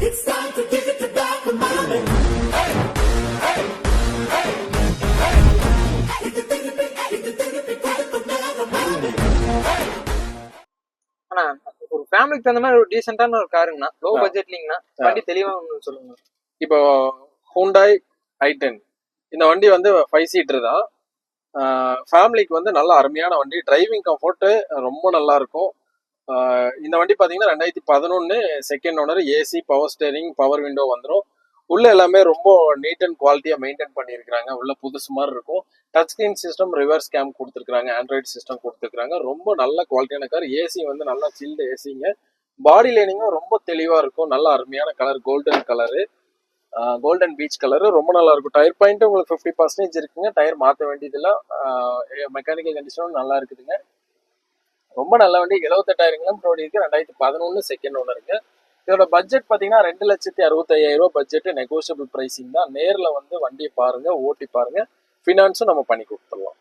It's time to give it to back to mommy. ஆனா ஒரு ஃபேமிலிக்கு தகுந்த மாதிரி ஒரு டீசென்டான ஒரு காருங்கண்ணா, லோ பட்ஜெட்லிங்கண்ணா, வண்டி தெளிவா சொல்லுங்க. இப்போ ஹூண்டாய் i10 இந்த வண்டி வந்து 5 சீட்டர் தான். ஃபேமிலிக்கு வந்து நல்ல அருமையான வண்டி, டிரைவிங் கம்ஃபர்ட் ரொம்ப நல்லா இருக்கும். இந்த வண்டி பார்த்தீங்கன்னா 2011 second owner, AC, power steering, power window வந்துடும். உள்ள எல்லாமே ரொம்ப நீட் அண்ட் குவாலிட்டியா மெயின்டைன் பண்ணியிருக்காங்க. உள்ள புதுசு மாதிரி இருக்கும். Touch screen system, reverse game கொடுத்துருக்காங்க, ஆண்ட்ராய்டு சிஸ்டம் கொடுத்துருக்காங்க. ரொம்ப நல்ல குவாலிட்டியான கார். ஏசி வந்து நல்லா சில்டு ஏசிங்க. பாடி லைனிங்கும் ரொம்ப தெளிவா இருக்கும். நல்ல அருமையான colour, golden colour, golden peach colour, ரொம்ப நல்லா இருக்கும். டயர் பாயிண்ட் உங்களுக்கு 50% இருக்குங்க. டயர் மாற்ற வேண்டியதில்லை. மெக்கானிக்கல் கண்டிஷனும் நல்லா இருக்குதுங்க. ரொம்ப நல்ல வண்டி. 78,000 கிலோமீட்டர் ஓடி இருக்கு. 2011 செகண்ட் ஓனருக்கு. இதோட பட்ஜெட் பார்த்தீங்கன்னா 2,65,000 பட்ஜெட். நெகோசியபிள் பிரைசிங் தான். நேரில் வந்து வண்டியை பாருங்க, ஓட்டி பாருங்க. ஃபினான்ஸும் நம்ம பண்ணி கொடுத்துடலாம்.